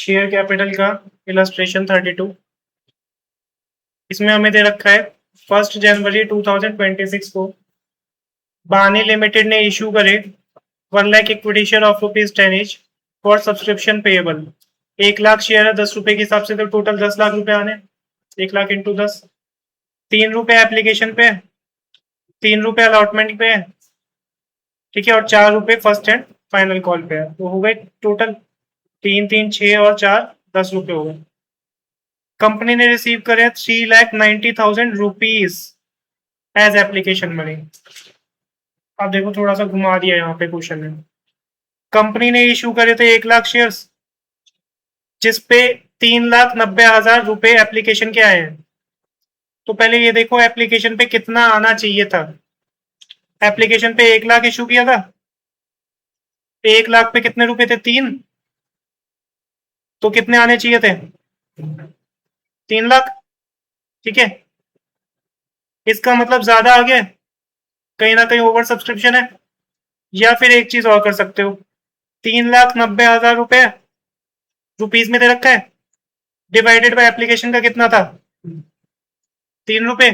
Share capital का illustration 32। इसमें हमें दे रखा है 1 जनवरी 2026 को बानी लिमिटेड ने इशू करे 1 lakh equity share of ₹10 each for subscription payable. 1 lakh share है 10 रुपए के हिसाब से, तो टोटल 10 लाख रुपए आने। 1 लाख इंटू 10, 3 रुपए एप्लीकेशन पे, 3 रुपए अलॉटमेंट पे है, ठीक है, और 4 रुपए फर्स्ट एंड फाइनल कॉल पे है। तो हो गए टोटल 3 3 6 और 4 10 रुपए हो गए। कंपनी ने रिसीव करे 3,90,000 रुपीज एज एप्लीकेशन मनी। अब देखो थोड़ा सा घुमा दिया यहाँ पे क्वेश्चन में। कंपनी ने इशू करे थे 1 लाख शेयर्स, जिसपे 3,90,000 रुपए एप्लीकेशन के आए हैं। तो पहले ये देखो एप्लीकेशन पे कितना आना चाहिए था। एप्लीकेशन पे 1 लाख इशू किया था, 1 लाख पे कितने रुपए थे? 3, तो कितने आने चाहिए थे? 3 लाख, ठीक है। इसका मतलब ज्यादा आ गया, कहीं ना कहीं ओवर सब्सक्रिप्शन है। या फिर एक चीज और कर सकते हो, 3,90,000 रुपए रुपीज में दे रखा है, डिवाइडेड बाय एप्लीकेशन का कितना था? 3 रुपए।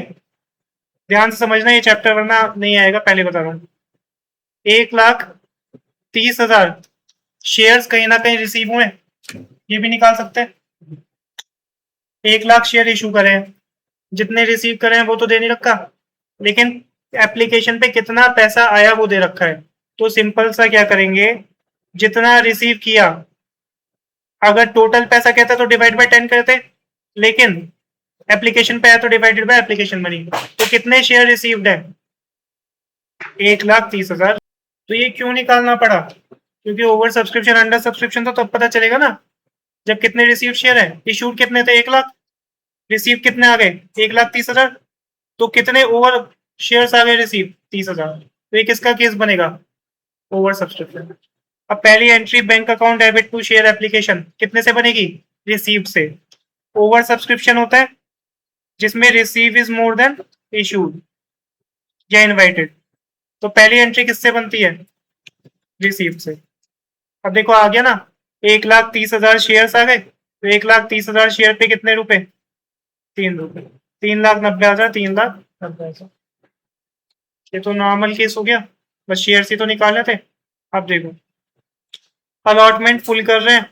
ध्यान से समझना ये चैप्टर, वरना नहीं आएगा, पहले बता रहा हूँ। 1,30,000 शेयर्स कहीं ना कहीं रिसीव हुए, ये भी निकाल सकते हैं। 1 लाख शेयर इशू करे हैं, जितने रिसीव करे हैं वो तो दे नहीं रखा, लेकिन एप्लीकेशन पे कितना पैसा आया वो दे रखा है। तो सिंपल सा क्या करेंगे, जितना रिसीव किया, अगर टोटल पैसा कहता तो डिवाइड बाय 10 करते, लेकिन एप्लीकेशन पे आया तो डिवाइडेड बाय एप्लीकेशन मनी। तो कितने शेयर रिसीव्ड है? 1,30,000। तो ये क्यों निकालना पड़ा? क्योंकि ओवर सब्सक्रिप्शन अंडर सब्सक्रिप्शन था, तो अब पता चलेगा ना जब कितने रिसीव शेयर है। इशूड कितने थे? 1 लाख। रिसीव कितने आ गए? 1,30,000। तो कितने ओवर शेयर्स आ गए रिसीव? 30,000। तो ये किसका केस बनेगा? Over subscription. अब पहली entry bank account debit to share application कितने से बनेगी? रिसीव से। ओवर सब्सक्रिप्शन होता है जिसमें receive is more than issued या इनवाइटेड। तो पहली एंट्री किससे बनती है? रिसीव से। अब देखो आ गया ना, 1,30,000 शेयर्स आ गए, तो 1,30,000 शेयर पे कितने रुपए? 3 रुपए। 3,90,000, 3,90,000। ये तो नॉर्मल केस हो गया, बस शेयर ही तो निकाले थे। अब देखो अलॉटमेंट फुल कर रहे हैं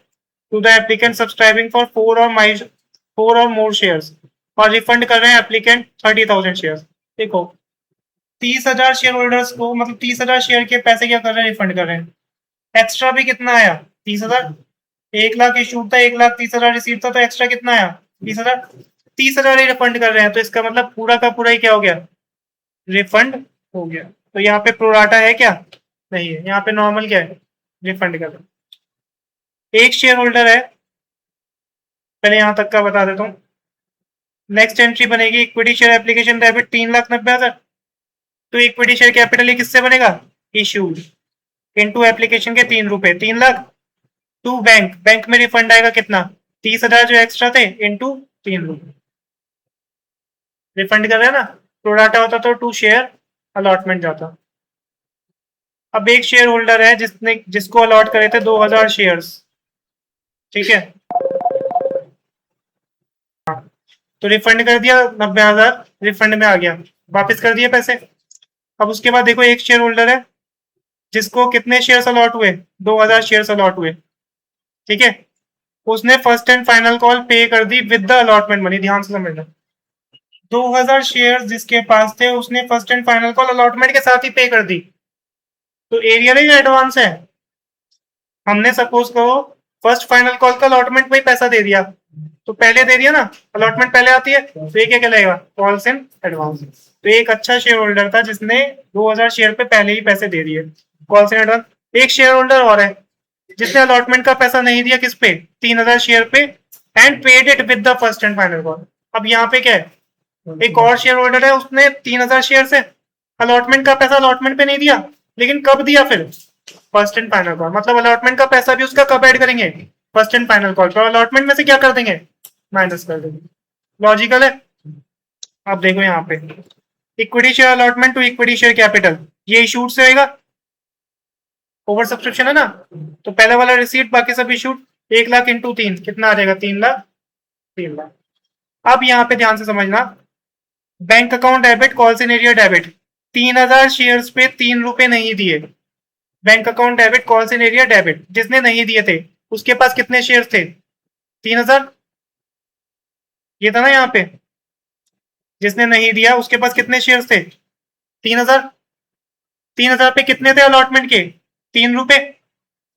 to the applicant subscribing for 4 और मोर शेयर्स, और रिफंड कर रहे हैं एप्लीकेंट 30,000 शेयर्स। देखो 30,000 शेयर होल्डर्स को, मतलब 30,000 शेयर के पैसे क्या कर रहे हैं? रिफंड कर रहे हैं। एक्स्ट्रा भी कितना आया? 30,000। 1 लाख इशू था, 1,30,000 रिसीव था, तो एक्स्ट्रा कितना आया? 30,000। 30,000 ही रिफंड कर रहे हैं, तो इसका मतलब पूरा का पूरा ही क्या हो गया? रिफंड हो गया। तो यहाँ पे प्रोराटा है क्या? नहीं है। यहाँ पे नॉर्मल क्या है? रिफंड कर रहे हैं। एक शेयर होल्डर है, पहले यहाँ तक का बता देता हूँ। नेक्स्ट एंट्री बनेगी इक्विटी शेयर एप्लीकेशन डेबिट 3,90,000। तो इक्विटी शेयर कैपिटल किससे बनेगा? इशूड इनटू एप्लीकेशन के 3 रुपए, 3 लाख टू बैंक। बैंक में रिफंड आएगा कितना? 30,000 जो एक्स्ट्रा थे इनटू 3 रुपए। रिफंड कर रहे हैं ना, प्रोडाटा होता तो टू शेयर अलॉटमेंट जाता। अब एक शेयर होल्डर है जिसको अलॉट करे थे 2,000 शेयर्स, ठीक है। तो रिफंड कर दिया 90,000, रिफंड में आ गया, वापस कर दिए पैसे। अब उसके बाद देखो एक शेयर होल्डर है जिसको कितने शेयर्स अलॉट हुए? 2,000 शेयर्स अलॉट हुए, ठीक है। उसने फर्स्ट एंड फाइनल कॉल पे कर दी विद द अलॉटमेंट मनी। ध्यान से समझना, 2,000 शेयर्स जिसके पास थे उसने first and final call allotment के साथ ही पे कर दी। तो एरियर या एडवांस है? हमने सपोज करो फर्स्ट फाइनल कॉल का अलॉटमेंट में ही पैसा दे दिया, तो पहले दे दिया ना, अलॉटमेंट पहले आती है, तो ये क्या कहलाएगा? Calls in advance. तो एक अच्छा शेयर होल्डर था जिसने 2,000 शेयर पे पहले ही पैसे दे दिए, कॉल्स इन एडवांस। एक शेयर होल्डर और है जिसने अलॉटमेंट का पैसा नहीं दिया, किस पे? 3,000 शेयर पे, and paid it with the first and final call. अब यहाँ पे क्या है, एक और शेयर होल्डर है, उसने 3,000 शेयर से अलॉटमेंट का पैसा अलॉटमेंट पे नहीं दिया, लेकिन कब दिया? फिर फर्स्ट एंड फाइनल कॉल। मतलब अलॉटमेंट का पैसा भी उसका कब ऐड करेंगे? फर्स्ट एंड फाइनल कॉल पर। अलॉटमेंट में से क्या कर देंगे? माइनस कर देंगे। लॉजिकल है। अब देखो यहाँ पे equity share allotment to equity share capital, ये इशूड से होगा, ओवर सब्सक्रिप्शन है ना, तो पहले वाला रिसीट, बाकी सब इशूड। 1 लाख इंटू 3 कितना आ जाएगा? 3 लाख। 3 लाख। अब यहाँ पे ध्यान से समझना, bank account debit, calls in area debit. 3,000 shares पे 3 रुपए नहीं दिए। Bank account debit, calls in area debit. जिसने नहीं दिए थे उसके पास कितने शेयर्स थे? 3,000। ये था ना यहाँ पे, जिसने नहीं दिया उसके पास कितने शेयर्स थे? 3,000। 3,000 पे कितने थे अलॉटमेंट के? 3 रुपए।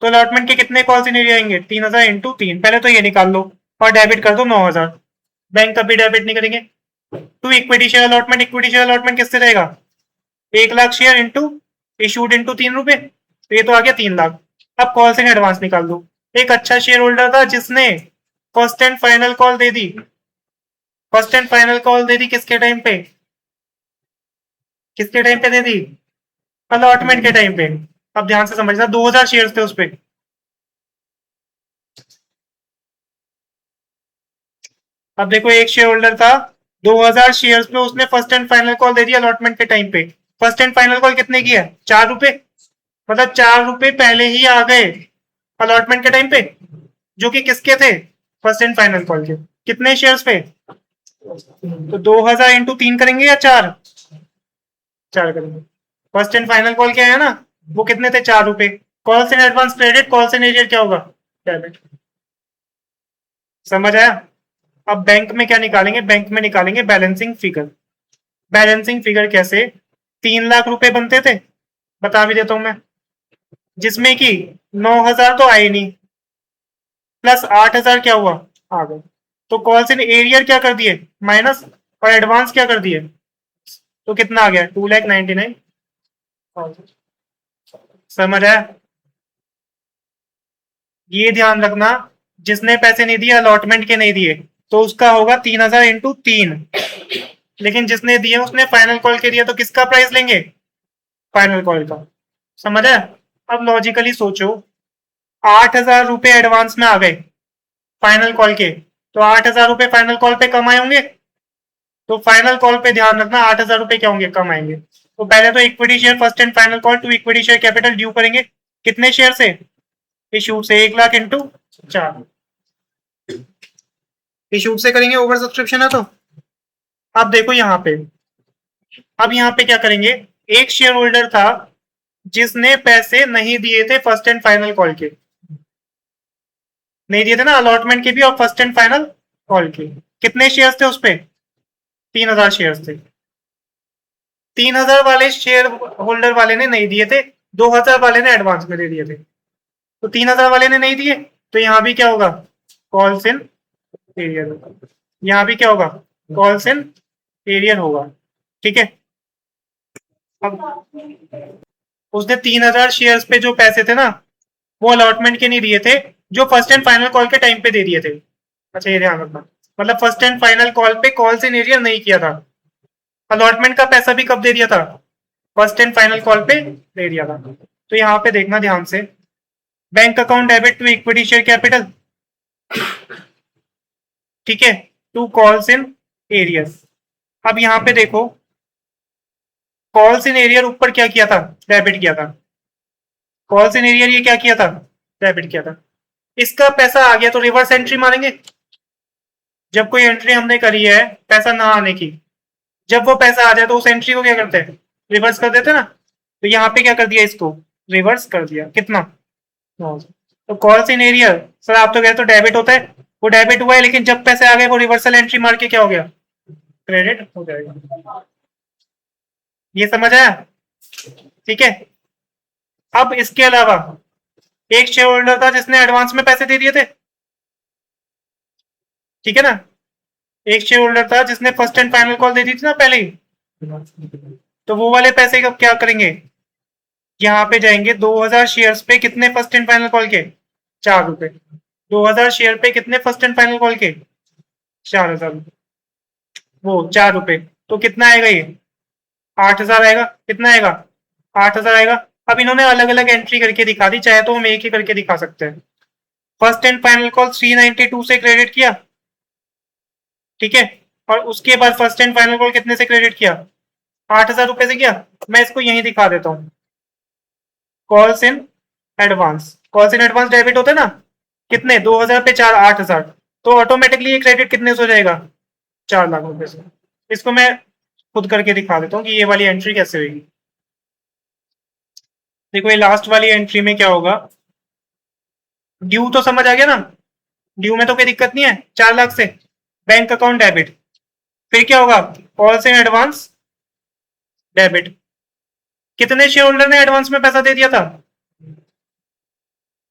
तो अलॉटमेंट के कितने कॉल्स इन एरिया आएंगे? 3,000 इंटू 3। पहले तो ये निकाल लो और डेबिट कर दो 9,000। बैंक कभी डेबिट नहीं करेंगे। To equity share allotment, equity share allotment किससे रहेगा? 1 lakh share into issued into 3 रुपए, तो ये तो आ गया 3 लाख। अब कॉल से एडवांस निकाल दो। एक अच्छा शेयर होल्डर था जिसने फर्स्ट एंड फाइनल कॉल दे दी। फर्स्ट एंड फाइनल कॉल दे दी किसके टाइम पे? किसके टाइम पे दे दी? अलॉटमेंट के टाइम पे। अब ध्यान से समझना, 2,000 शेयर थे उस पे। अब देखो, एक शेयर होल्डर था, 2,000 शेयर्स पे उसने फर्स्ट एंड फाइनल कॉल दे दिया अलॉटमेंट के टाइम पे। फर्स्ट एंड फाइनल कॉल कितने की है? 4 रुपए। मतलब 4 रुपए पहले ही आ गए अलॉटमेंट के टाइम पे, जो कि किसके थे? फर्स्ट एंड फाइनल कॉल के। कितने शेयर्स पे? तो 2,000 इंटू 3 करेंगे या 4? 4 करेंगे। फर्स्ट एंड फाइनल कॉल क्या है ना, वो कितने थे? 4 रुपए। Calls in advance credit, calls in arrear क्या होगा? डेबिट। समझ आया? अब बैंक में क्या निकालेंगे? बैंक में निकालेंगे बैलेंसिंग फिगर। बैलेंसिंग फिगर कैसे? 3 लाख रुपए बनते थे, बता भी देता हूं मैं, जिसमें कि 9,000 तो आए नहीं, प्लस 8,000 क्या हुआ? आ गए। तो कॉल्स इन एरियर क्या कर दिए? माइनस। और एडवांस क्या कर दिए? तो कितना आ गया? 2,99,000। समझ आया? ये ध्यान रखना, जिसने पैसे नहीं दिए अलॉटमेंट के नहीं दिए, तो उसका होगा 3,000 इंटू 3। लेकिन जिसने दिए उसने फाइनल कॉल के दिया, तो किसका प्राइस लेंगे? फाइनल कॉल का। समझ आया? अब लॉजिकली सोचो, 8,000 रुपए एडवांस में आ गए फाइनल कॉल के, तो 8,000 रुपए फाइनल कॉल पे कम आए होंगे। तो फाइनल कॉल पे ध्यान रखना, 8,000 रुपए क्या होंगे? कम आएंगे। तो पहले तो equity share first and final call to equity share capital due करेंगे। कितने शेयर से? इशूड से। 1 लाख इंटू 4। इशूड से करेंगे, ओवर सब्सक्रिप्शन है तो। अब देखो यहाँ पे, अब यहाँ पे क्या करेंगे? एक शेयर होल्डर था जिसने पैसे नहीं दिए थे फर्स्ट एंड फाइनल कॉल के। नहीं दिए थे ना अलॉटमेंट के भी और फर्स्ट एंड फाइनल कॉल के। कितने शेयर्स थे उस पे? 3,000 शेयर्स थे। 3,000 वाले शेयर होल्डर वाले ने नहीं दिए थे, 2,000 वाले ने एडवांस में दे दिए थे। तो 3,000 वाले ने नहीं दिए, तो यहाँ भी क्या होगा? कॉल्स इन एरियर होगा। यहाँ भी क्या होगा? कॉल्स इन एरियर होगा। ठीक है। अब उसने 3,000 शेयर्स पे जो पैसे थे ना, वो अलॉटमेंट के नहीं दिए थे, जो फर्स्ट एंड फाइनल कॉल के टाइम पे दे दिए थे। अच्छा, ये ध्यान रखना, मतलब फर्स्ट एंड फाइनल कॉल पे कॉल्स इन एरियर नहीं किया था। अलॉटमेंट का पैसा भी कब दे दिया था? फर्स्ट एंड फाइनल कॉल पे दे दिया था। तो यहाँ पे देखना ध्यान से, bank account debit to equity share capital, ठीक है, टू कॉल्स इन एरियर्स। अब यहाँ पे देखो, कॉल्स इन एरियर ऊपर क्या किया था? डेबिट किया था। कॉल्स इन एरियर ये क्या किया था? डेबिट किया था। इसका पैसा आ गया तो रिवर्स एंट्री मारेंगे। जब कोई एंट्री हमने करी है पैसा ना आने की, जब वो पैसा आ जाए तो उस एंट्री को क्या करते हैं? रिवर्स कर देते हैं ना। तो यहाँ पे क्या कर दिया? इसको रिवर्स कर दिया। कितना? तो कॉल्स इन एरियर, सर आप तो कह तो डेबिट होता है, वो डेबिट हुआ है, लेकिन जब पैसे आ गए वो रिवर्सल एंट्री मार के क्या हो गया? क्रेडिट हो जाएगा। ये समझ आया? ठीक है। अब इसके अलावा एक शेयर होल्डर था जिसने एडवांस में पैसे दे दिए थे, ठीक है ना। एक शेयर होल्डर था जिसने फर्स्ट एंड फाइनल कॉल दे दी थी ना पहले ही, तो वो वाले पैसे का क्या करेंगे? यहाँ पे जाएंगे, 2,000 शेयर्स पे कितने फर्स्ट एंड फाइनल कॉल के? 4 रुपए। 2,000 शेयर पे कितने फर्स्ट एंड फाइनल कॉल के? 4,000। वो 4 रुपए, तो कितना आएगा ये? 8,000 आएगा। कितना आएगा? 8,000 आएगा। अब इन्होंने अलग अलग एंट्री करके दिखा दी, चाहे तो हम एक ही करके दिखा सकते हैं। फर्स्ट एंड फाइनल कॉल 392 से क्रेडिट किया, ठीक है, और उसके बाद फर्स्ट एंड फाइनल कॉल कितने से क्रेडिट किया? 8,000 रुपए से किया। मैं इसको यहीं दिखा देता हूँ। Calls in advance, calls in advance debit होता है ना, कितने 2000 पे 4 8000, तो ऑटोमेटिकली ये क्रेडिट कितने से हो जाएगा 4 लाख रुपए से। इसको मैं खुद करके दिखा देता हूँ कि ये वाली एंट्री कैसे होगी। देखो ये लास्ट वाली एंट्री में क्या होगा, ड्यू तो समझ आ गया ना, ड्यू में तो कोई दिक्कत नहीं है 4 लाख से, बैंक अकाउंट डेबिट, फिर क्या होगा कॉल्स इन एडवांस डेबिट। कितने शेयर होल्डर ने एडवांस में पैसा दे दिया था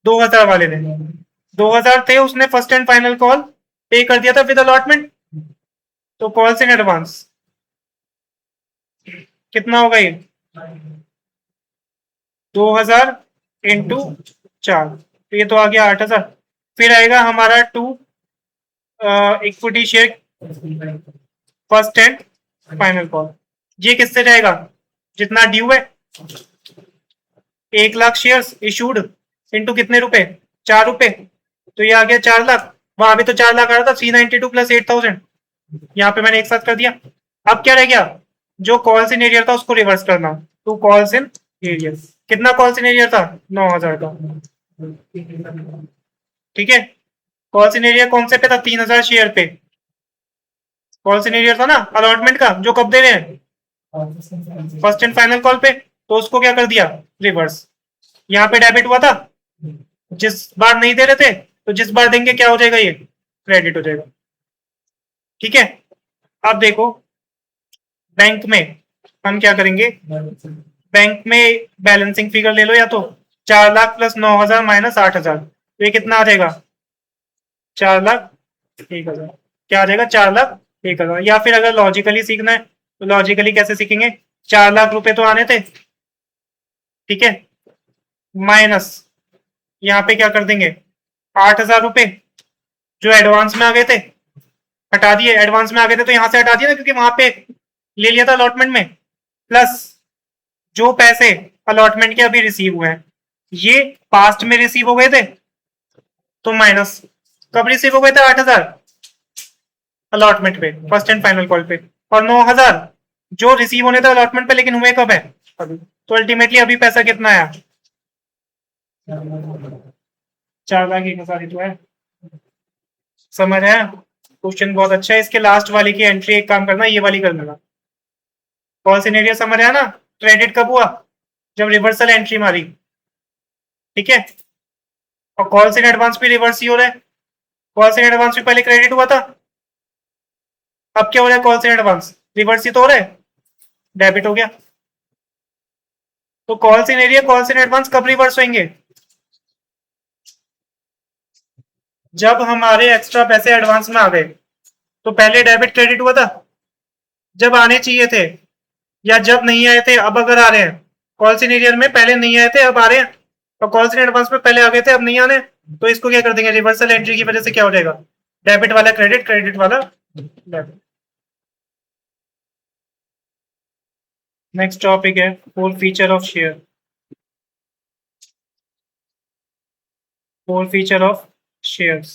2000 वाले ने, 2000 थे, उसने फर्स्ट एंड फाइनल कॉल पे कर दिया था विद अलॉटमेंट, तो कॉल्स इन एडवांस कितना होगा ये 2000 इंटू 4, तो ये तो आ गया 8000। फिर आएगा हमारा to equity share first and final call, ये किससे जाएगा जितना ड्यू है 1 लाख शेयर्स इशूड इंटू कितने रुपए 4 रुपए, तो ये आ गया 4 लाख। वहां भी तो 4 लाख आ रहा था 392 प्लस 8000, यहाँ पे मैंने एक साथ कर दिया। अब क्या रह गया, जो कॉल्स इन एरियर था उसको रिवर्स करना, टू कॉल्स इन एरियर, कितना कॉल्स इन एरियर था 9000 का, ठीक है। कॉल्स इन एरियर कौन से पे था 3000 शेयर पे, कॉल्स इन एरियर था ना अलॉटमेंट का, जो कब दे रहे हैं फर्स्ट एंड फाइनल कॉल पे, तो उसको क्या कर दिया रिवर्स, यहाँ पे डेबिट हुआ था, जिस बार नहीं दे रहे थे तो जिस बार देंगे क्या हो जाएगा ये क्रेडिट हो जाएगा, ठीक है। अब देखो बैंक में हम क्या करेंगे, बैंक में बैलेंसिंग फिगर ले लो, या तो 4 लाख प्लस 9000 माइनस 8000, तो ये कितना आ जाएगा 4 लाख 1000, क्या आ जाएगा 4 लाख 1000। या फिर अगर लॉजिकली सीखना है तो लॉजिकली कैसे सीखेंगे, 4 लाख रुपए तो आने थे, ठीक है, माइनस यहाँ पे क्या कर देंगे 8000 रुपए जो एडवांस में आ गए थे, हटा दिए, एडवांस में आ गए थे तो यहाँ से हटा दिया ना, क्योंकि वहां पे ले लिया था अलॉटमेंट में, प्लस जो पैसे अलॉटमेंट के अभी रिसीव हुए हैं ये पास्ट में रिसीव हो गए थे, तो माइनस कब रिसीव हो गए थे 8000 अलॉटमेंट पे फर्स्ट एंड फाइनल कॉल पे, और 9000 जो रिसीव होने थे अलॉटमेंट पे लेकिन हुए कब है अभी, तो अल्टीमेटली अभी पैसा कितना आया 4 लाख 1000 ही तो है। समझ है, क्वेश्चन बहुत अच्छा है। इसके लास्ट वाली की एंट्री एक काम करना, ये वाली कर लेना। कॉल सिनेरियो समझ आया ना, क्रेडिट कब हुआ जब रिवर्सल एंट्री मारी, ठीक है, और कॉल्स इन एडवांस भी रिवर्स ही हो रहा है, कॉल्स इन एडवांस भी पहले क्रेडिट हुआ था, अब क्या हो रहा है कॉल्स इन एडवांस रिवर्स ही तो हो रहा है, डेबिट हो गया। तो calls in area calls in advance कब रिवर्स होंगे, जब हमारे एक्स्ट्रा पैसे एडवांस में आ गए, तो पहले डेबिट क्रेडिट हुआ था जब आने चाहिए थे, या जब नहीं आए थे अब अगर आ रहे हैं, कॉल्स इन एरियर में पहले नहीं आए थे अब आ रहे हैं, और कॉल्स इन एडवांस में पहले आ गए थे अब नहीं आने, तो इसको क्या कर देंगे रिवर्सल एंट्री की वजह से क्या हो जाएगा डेबिट वाला क्रेडिट, क्रेडिट वाला डेबिट। नेक्स्ट टॉपिक है four feature of share, four feature of shares.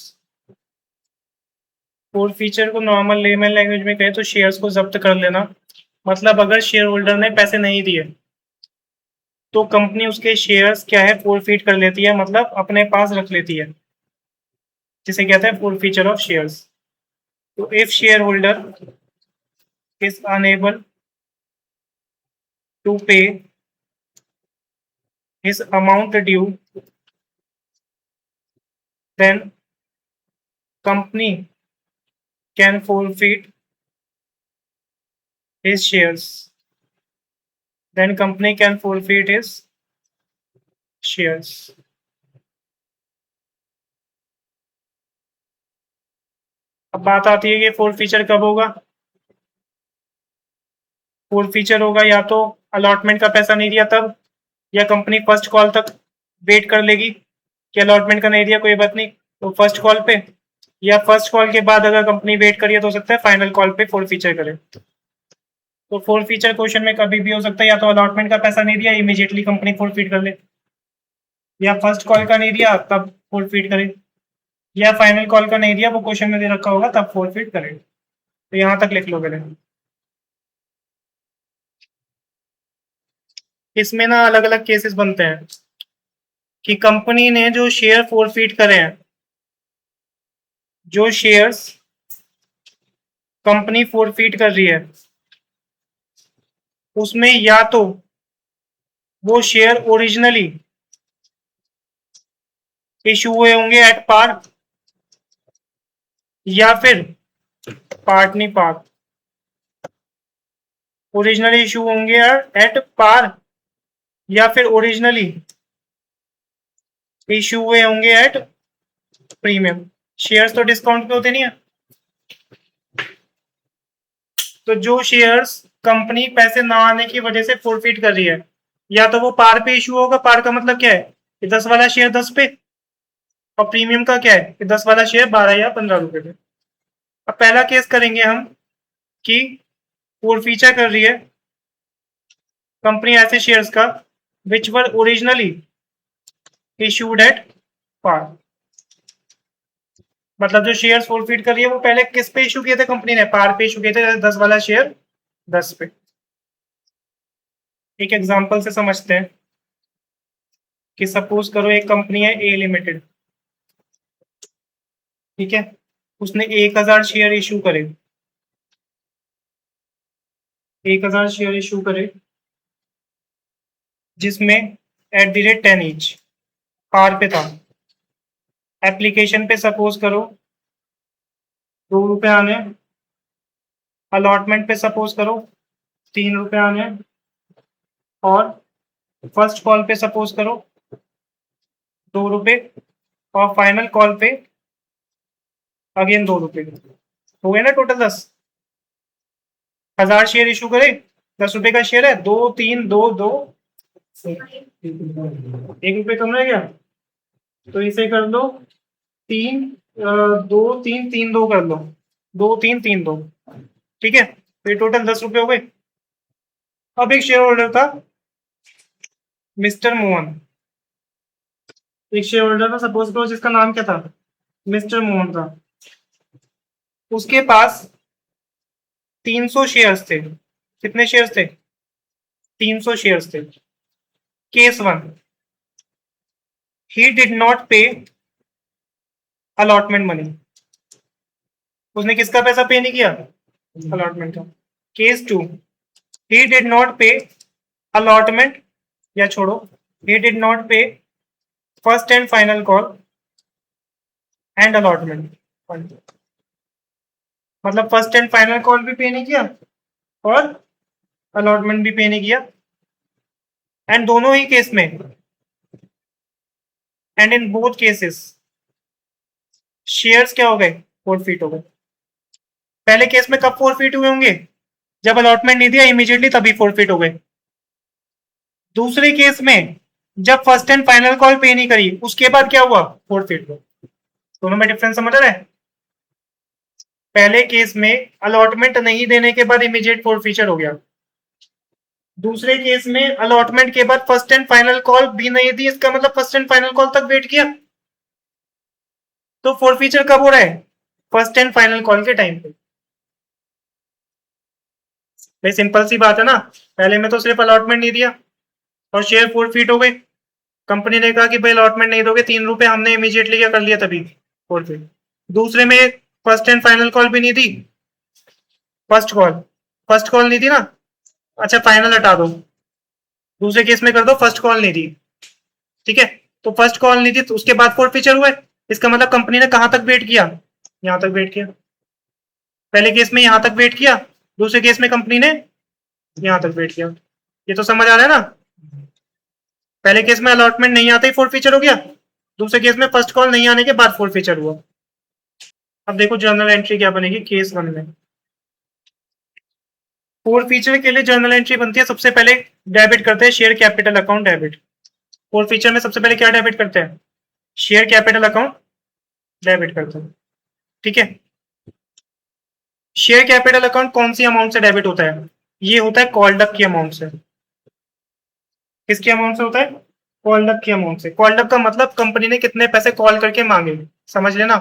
Four feature को नॉर्मल लेमन लैंग्वेज में कहे तो शेयर्स को जब्त कर लेना, मतलब अगर शेयर होल्डर ने पैसे नहीं दिए तो कंपनी उसके शेयर्स क्या है फोरफीट कर लेती है, मतलब अपने पास रख लेती है, जिसे कहते हैं फोर फीचर ऑफ शेयर्स। तो if share holder is unable to pay his amount due, then company can forfeit his shares, then company can forfeit his shares। अब बात आती है कि फोर फीचर कब होगा, फोर फीचर होगा या तो अलॉटमेंट का पैसा नहीं दिया तब, या कंपनी फर्स्ट कॉल तक वेट कर लेगी कि अलॉटमेंट का नहीं दिया कोई बात नहीं तो फर्स्ट कॉल पे, या फर्स्ट कॉल के बाद अगर कंपनी वेट करिए तो हो सकता है फाइनल कॉल पे फोर फीचर करे। तो फोर फीचर क्वेश्चन में कभी भी हो सकता है, या तो अलॉटमेंट का पैसा नहीं दिया इमीडिएटली कंपनी फोर फीट कर ले, या फर्स्ट कॉल का नहीं दिया तब फोर फीट करे, या फाइनल कॉल का नहीं दिया वो क्वेश्चन में दे रखा होगा तब फोर फीट करे। तो यहाँ तक लिख लो पहले। इसमें ना अलग अलग केसेस बनते हैं कि कंपनी ने जो शेयर फोर फीट करे हैं जो शेयर्स कंपनी फोरफीट कर रही है उसमें या तो वो शेयर ओरिजिनली इशू हुए होंगे एट पार, या फिर पार्ट नहीं पार, ओरिजिनली इशू होंगे एट पार या फिर ओरिजिनली इशू हुए होंगे एट प्रीमियम। शेयर्स तो डिस्काउंट पे होते नहीं है, तो जो शेयर्स कंपनी पैसे ना आने की वजह से फोरफिट कर रही है, या तो वो पार पे इशू होगा। पार का मतलब क्या है कि 10 वाला शेयर 10 पे, और प्रीमियम का क्या है कि 10 वाला शेयर 12 या 15 रुपए पे। अब पहला केस करेंगे हम कि फोरफीचर कर रही है कंपनी ऐसे शेयर्स का विच वर ओरिजिनली इशूड एट पार। मतलब जो शेयर्स फोरफिट कर रही है वो पहले किस पे इशू किए थे कंपनी ने, पार पे इशू किए थे 10 वाला शेयर 10 पे। एक एग्जांपल से समझते हैं कि सपोज करो एक कंपनी है ए लिमिटेड, ठीक है, उसने 1000 शेयर इशू करे, 1000 शेयर इशू करे जिसमें एट द रेट 10 ईच पार पे था। एप्लीकेशन पे सपोज करो 2 रुपए आने, अलॉटमेंट पे सपोज करो 3 रुपए आने, और फर्स्ट कॉल पे सपोज करो 2 रुपए, और फाइनल कॉल पे अगेन 2 रुपए। हो गए ना टोटल 10। 1000 शेयर इशू करे, 10 रुपए का शेयर है, 2 3 2 2, 1 रुपए कम रह गया, तो इसे कर लो 3 2 3 3 2 कर लो, 2 3 3 2, ठीक है, तो ये टोटल 10 रुपए हो गए। अब एक शेयर होल्डर था मिस्टर मोहन, एक शेयर होल्डर था सपोज करो जिसका नाम क्या था, मिस्टर मोहन था। उसके पास 300 शेयर्स थे। कितने शेयर्स थे? 300 शेयर्स थे। केस 1, ही डिड नॉट पे अलॉटमेंट मनी। उसने किसका पैसा पे नहीं किया? अलॉटमेंट का। केस 2, ही डिड नॉट पे अलॉटमेंट, या छोड़ो, ही डिड नॉट पे first and final call and allotment. मतलब फर्स्ट एंड फाइनल कॉल भी पे नहीं किया और अलॉटमेंट भी पे नहीं किया, एंड दोनों ही केस में, and in both cases shares क्या हो गए? फोरफीट हो गए। पहले केस में कब फोरफीट हुए होंगे? जब अलॉटमेंट नहीं दिया इमीडिएटली, तभी फोरफीट हो गए। दूसरे केस में जब फर्स्ट एंड फाइनल कॉल पे नहीं करी उसके बाद क्या हुआ? फोरफीट हुआ। दोनों में डिफरेंस समझ रहे हैं? पहले केस में अलॉटमेंट नहीं देने के बाद इमीडिएट फोरफीचर हो गया, दूसरे केस में अलॉटमेंट के बाद फर्स्ट एंड फाइनल कॉल भी नहीं दी, इसका मतलब फर्स्ट एंड फाइनल कॉल तक वेट किया, तो फोरफीचर कब हो रहा है? फर्स्ट एंड फाइनल कॉल के टाइम पे। भाई सिंपल सी बात है ना, पहले में तो सिर्फ अलॉटमेंट नहीं दिया और शेयर फोरफीट हो गए। कंपनी ने कहा कि भाई अलॉटमेंट नहीं दोगे, 3 रुपए, हमने इमीडिएटली क्या कर लिया तभी फोरफीट। दूसरे में फर्स्ट एंड फाइनल कॉल भी नहीं दी, फर्स्ट कॉल नहीं दी ना, अच्छा फाइनल हटा दो, दूसरे केस में कर दो फर्स्ट कॉल नहीं दी, ठीक है, तो फर्स्ट कॉल नहीं दी तो उसके बाद फोरफीचर हुए, इसका मतलब कंपनी ने कहां तक वेट किया? यहां तक वेट किया। पहले केस में यहां तक वेट किया, दूसरे केस में कंपनी ने यहां तक वेट किया। ये तो समझ आ रहा है ना? पहले केस में अलॉटमेंट नहीं आते ही फोरफीचर हो गया, दूसरे केस में फर्स्ट कॉल नहीं आने के बाद फोरफीचर हुआ। अब देखो जर्नल एंट्री क्या बनेगी केस 1 में। फोरफीचर के लिए जर्नल एंट्री बनती है, सबसे पहले डेबिट करते हैं share capital account debit. Forfeiture में सबसे पहले क्या डेबिट करते हैं? शेयर कैपिटल अकाउंट डेबिट करते हैं, ठीक है। शेयर कैपिटल अकाउंट कौन सी अमाउंट से डेबिट होता है? ये होता है कॉल्ड अप की अमाउंट से। किसकी अमाउंट से होता है? कॉल्ड अप की अमाउंट से। कॉल्ड अप का मतलब कंपनी ने कितने पैसे कॉल करके मांगे, समझ लेना।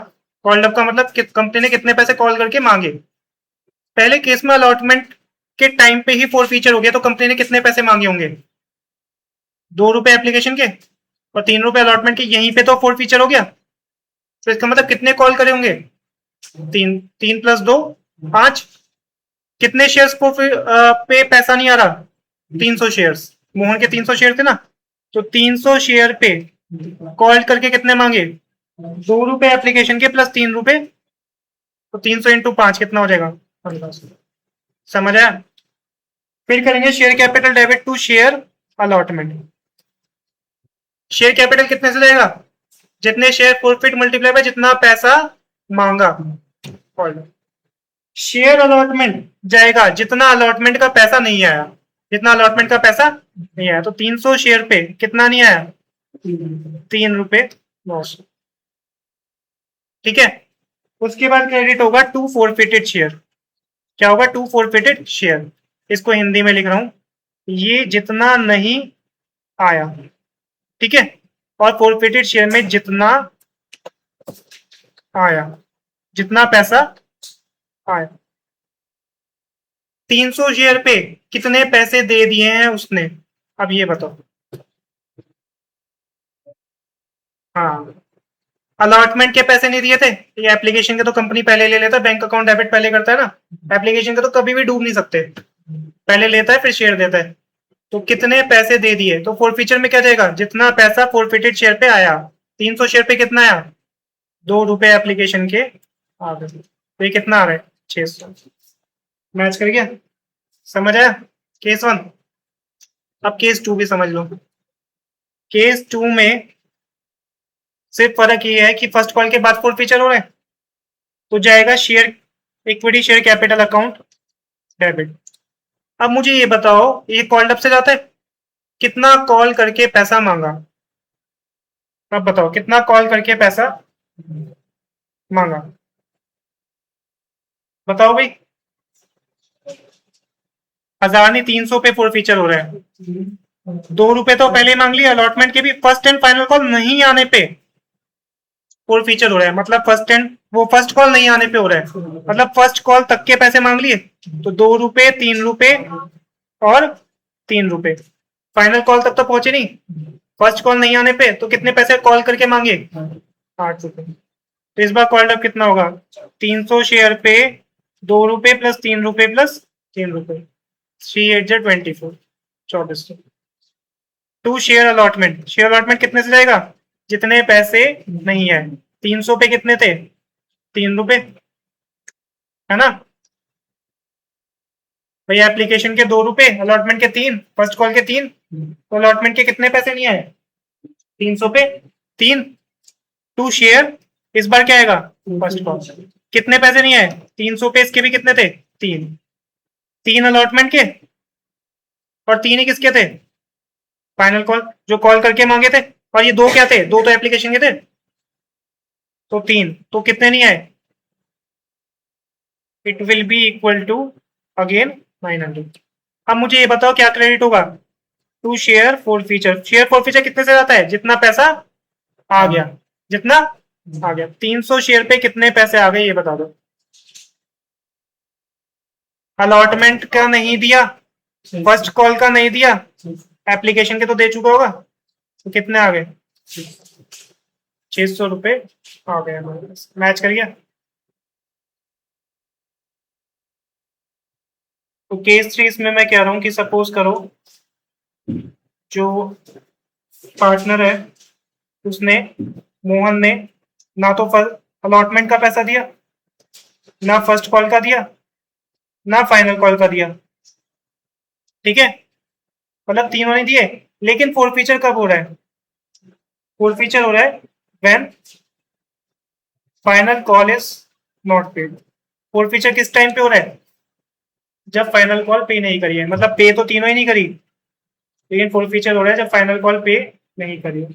कॉल्ड अप का मतलब कंपनी ने कितने पैसे कॉल करके मांगे। पहले केस में अलॉटमेंट के टाइम पे ही फोरफीचर हो गया, तो कंपनी ने कितने पैसे मांगे होंगे? 2 रुपए एप्लीकेशन के और 3 रुपए अलॉटमेंट के, यहीं पे तो फोरफीचर हो गया, तो इसका मतलब कितने कॉल करे होंगे? तीन, 3 + 2 5। कितने शेयर्स को पे पैसा नहीं आ रहा? 300 शेयर्स। मोहन के 300 शेयर थे ना, तो 300 शेयर पे कॉल करके कितने मांगे? 2 रुपए एप्लीकेशन के प्लस 3 रुपए, तो 300 × 5 कितना हो जाएगा? 1500। समझ आया? फिर करेंगे share capital debit to share allotment. Share capital कितने से जाएगा? जितने शेयर प्रॉफिट मल्टीप्लाई बाय जितना पैसा मांगा। शेयर अलॉटमेंट जाएगा जितना अलॉटमेंट का पैसा नहीं आया, जितना अलॉटमेंट का पैसा नहीं आया। तो 300 शेयर पे कितना नहीं आया? 3 रुपए लॉस। ठीक है। उसके बाद क्रेडिट होगा टू फॉरफिटेड शेयर। क्या होगा? To forfeited share. इसको हिंदी में लिख रहा हूं, ये जितना नहीं आया, ठीक है, और फॉरफिटेड शेयर में जितना आया, जितना पैसा आया। 300 शेयर पे कितने पैसे दे दिए हैं उसने? अब ये बताओ। हाँ, अलॉटमेंट के पैसे नहीं दिए थे। ये एप्लीकेशन के तो कंपनी पहले ले लेता है, बैंक अकाउंट डेबिट पहले करता है ना। एप्लीकेशन के तो कभी भी डूब नहीं सकते, पहले लेता है फिर शेयर देता है। तो कितने पैसे दे दिए? तो फॉरफीचर में क्या जाएगा? जितना पैसा फॉरफिटेड शेयर पे आया। 300 शेयर पे कितना आया? 2 रुपए एप्लीकेशन के आ गए। तो ये कितना आ रहा है? 600। मैच कर गया? समझ आया केस 1? अब केस 2 भी समझ लो। केस 2 में सिर्फ फर्क ये है कि फर्स्ट कॉल के बाद फॉरफीचर हो रहा है, तो जाएगा share equity share capital account debit. अब मुझे ये बताओ, ये कॉल्ड अप से जाता है, कितना कॉल करके पैसा मांगा? अब बताओ कितना कॉल करके पैसा मांगा? बताओ भाई। 1000 नहीं, 300 पे फॉरफीचर हो रहा है। 2 रुपए तो पहले मांग लिया अलॉटमेंट के भी। फर्स्ट एंड फाइनल कॉल नहीं आने पे फॉरफीचर हो रहा है, मतलब फर्स्ट कॉल नहीं आने पे हो रहा है, मतलब फर्स्ट कॉल तक के पैसे मांग लिए। तो 2 रुपए, 3 रुपए और 3 रुपए। फाइनल कॉल तक तो पहुंचे नहीं, फर्स्ट कॉल नहीं आने पे तो कितने पैसे कॉल करके मांगे? 8 रुपए। तो इस बार कॉल्ड अप कितना होगा? 300 शेयर पे 2 रुपए प्लस 3 रुपए प्लस 3 रुपए, 3×8 = 24, 24। To share allotment. Share allotment कितने से जाएगा? जितने पैसे नहीं है। 300 पे कितने थे? 3 रुपए, है ना भाई? एप्लीकेशन के 2 रुपए, अलॉटमेंट के 3, फर्स्ट कॉल के 3, तो अलॉटमेंट के कितने पैसे नहीं आए? 300 पे 3। टू शेयर, इस बार क्या आएगा? First call. कितने पैसे नहीं आए? 300 पे इसके भी कितने थे? 3। 3 अलॉटमेंट के और 3 ही किसके थे? फाइनल कॉल जो कॉल करके मांगे थे। और ये 2 क्या थे? 2 तो एप्लीकेशन के थे, तो 3, तो कितने नहीं आए? It will be equal to again 900। अब मुझे ये बताओ क्या क्रेडिट होगा? To share forfeiture. Share forfeiture कितने से जाता है? जितना पैसा आ गया, जितना आ गया। 300 शेयर पे कितने पैसे आ गए ये बता दो। अलॉटमेंट का नहीं दिया, फर्स्ट कॉल का नहीं दिया, एप्लीकेशन के तो दे चुका होगा, तो कितने आ गए? 600 रुपए आ गए हमारे पास। मैच कर गया? तो केस 3 इसमें मैं कह रहा हूं कि सपोज करो जो पार्टनर है उसने, मोहन ने, ना तो अलॉटमेंट का पैसा दिया, ना फर्स्ट कॉल का दिया, ना फाइनल कॉल का दिया, ठीक है, मतलब तीनों नहीं दिए। लेकिन फॉरफीचर कब हो रहा है? फॉरफीचर हो रहा है when final call is not paid. Forfeiture किस टाइम पे हो रहा है? जब फाइनल कॉल पे नहीं करी है, मतलब पे तो तीनों ही नहीं करी, लेकिन फॉरफीचर हो रहा है जब फाइनल कॉल पे नहीं करी।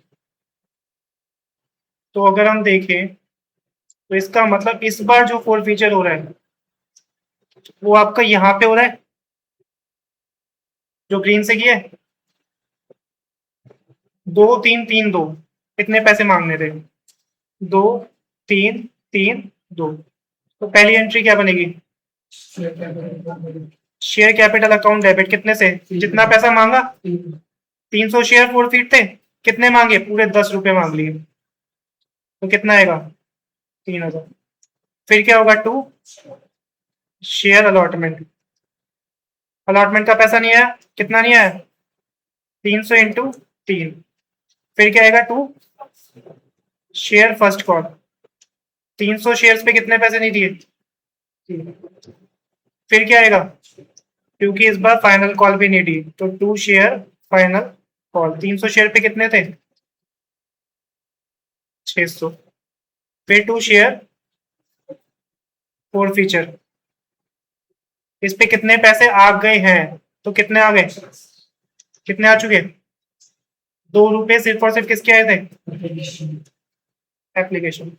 तो अगर हम देखें तो इसका मतलब इस बार जो फॉरफीचर हो रहा है वो आपका यहाँ पे हो रहा है, जो ग्रीन से किया है। 2 3 3 2, कितने पैसे मांगने थे? 2 3 3 2। तो पहली एंट्री क्या बनेगी? Share capital account debit. कितने से? जितना पैसा मांगा। 300 शेयर फॉरफीट थे, कितने मांगे? पूरे 10 रुपए मांग लिए, तो कितना आएगा? 3000। फिर क्या होगा 2 शेयर अलॉटमेंट। अलॉटमेंट का पैसा नहीं आया, कितना नहीं आया 300 इंटू 3। फिर क्या आएगा 2 शेयर फर्स्ट कॉल। 300 शेयर्स पे कितने पैसे नहीं दिए 3। फिर क्या आएगा, क्योंकि इस बार फाइनल कॉल भी नहीं दी तो 2 शेयर फाइनल कॉल। 300 शेयर पे कितने थे 600। फिर 2 शेयर फोर फीचर, इस पे कितने पैसे आ गए हैं, तो कितने आ गए, कितने आ चुके 2 रुपए सिर्फ और सिर्फ किसके आए थे एप्लीकेशन।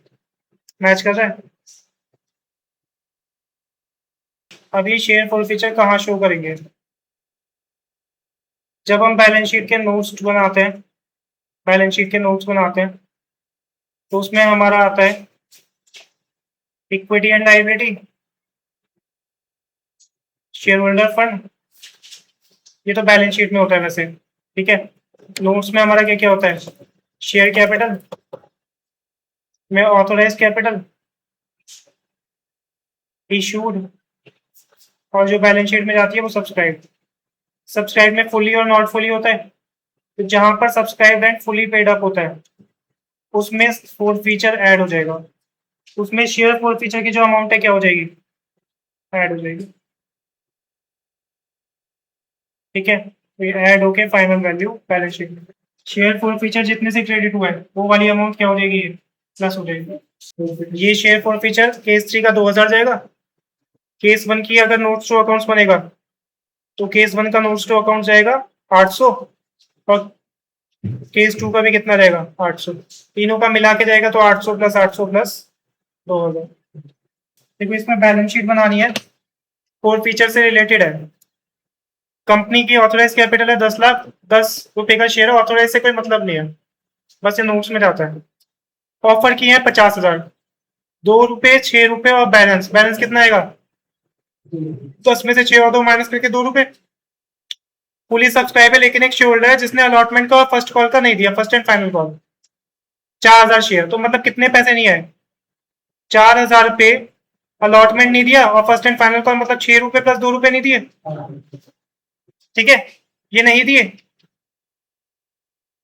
मैच कर रहा है। अभी शेयर फोर फीचर कहाँ शो करेंगे, जब हम बैलेंस शीट के नोट्स बनाते हैं, बैलेंस शीट के नोट्स बनाते हैं तो उसमें हमारा आता है equity and liability, share holder fund, ये तो बैलेंस शीट में होता है वैसे, ठीक है। नोट्स में हमारा क्या क्या होता है, शेयर कैपिटल में ऑथोराइज कैपिटल, इशूड, और जो बैलेंस शीट में जाती है वो सब्सक्राइब। सब्सक्राइब में फुली और नॉट फुली होता है, तो जहां पर subscribe and fully paid up होता है उसमें फोर फीचर ऐड हो जाएगा, उसमें शेयर फोर फीचर की जो अमाउंट है क्या हो जाएगी, ऐड हो जाएगी, ठीक है। तो ये ऐड होके फाइनल वैल्यू बैलेंस शीट में, शेयर फोर फीचर जितने से क्रेडिट हुआ है वो वाली अमाउंट क्या हो जाएगी, प्लस हो जाएगी। ये शेयर फोर फीचर केस 3 का 2000 जाएगा। केस 1 की अगर नोट्स टू अकाउंट्स बनेगा तो केस 1 का नोट्स टू अकाउंट जाएगा 800, और केस 2 का भी कितना रहेगा 800, तीनों का मिला के जाएगा तो 800 प्लस 800 प्लस 2000। देखो इसमें बैलेंस शीट बनानी है, फोर फीचर से रिलेटेड है। कंपनी की ऑथोराइज कैपिटल है 10 लाख, 10 रुपए का शेयर है, ऑथोराइज से कोई मतलब नहीं है, बस ये नोट्स में जाता है। ऑफर की है 50,000, 2 रुपए 6 रुपए और बैलेंस, बैलेंस कितना आएगा 10 में से 6 और 2 माइनस करके 2 रुपए। फुली सब्सक्राइब है लेकिन एक शेयर होल्डर है जिसने अलॉटमेंट का और फर्स्ट कॉल का नहीं दिया, first and final call, 4000 share, तो मतलब कितने पैसे नहीं आए 4000 पे, अलॉटमेंट नहीं दिया और फर्स्ट एंड फाइनल कॉल मतलब 6 रुपए प्लस 2 रुपए नहीं दिए, ठीक है। ये नहीं दिए,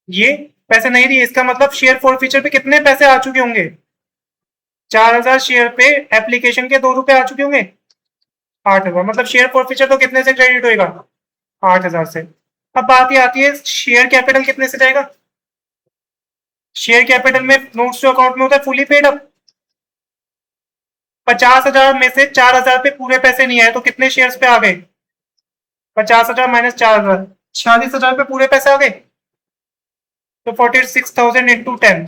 ये पैसे नहीं दिए, इसका मतलब शेयर फोर फीचर पे कितने पैसे आ चुके होंगे, 4000 शेयर पे एप्लीकेशन के 2 रुपए आ चुके होंगे 8000, मतलब शेयर फोर फीचर तो कितने से क्रेडिट होएगा 8000 से। अब बात ये आती है शेयर कैपिटल कितने से जाएगा, शेयर कैपिटल में नोट्स टू अकाउंट में होता है फुली पेड अप, 50,000 में से 4000 पे पूरे पैसे नहीं आए तो कितने शेयर्स पे आ गए, 50,000 माइनस 4000, 46,000 पे पूरे पैसे आ गए, तो 46,000 इंटू 10,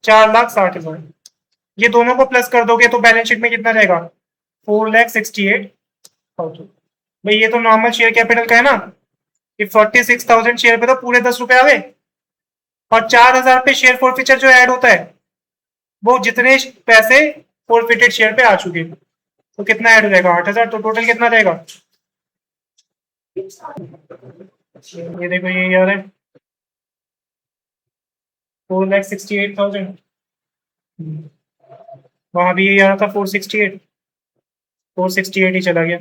4,60,000। ये दोनों को प्लस कर दोगे तो बैलेंस शीट में कितना रहेगा 4,68,000। भाई ये तो नॉर्मल शेयर कैपिटल का है ना, कि 46,000 शेयर पे तो पूरे 10 रुपए आ गए, और 4,000 पे शेयर फोरफीचर जो ऐड होता है वो जितने पैसे फोरफिटेड शेयर पे आ चुके, तो कितना ऐड हो जाएगा 8,000, तो टोटल कितना रहेगा, ये देखो ये यार है 4,68,000, वहां भी ये यार था 468, 468 ही चला गया।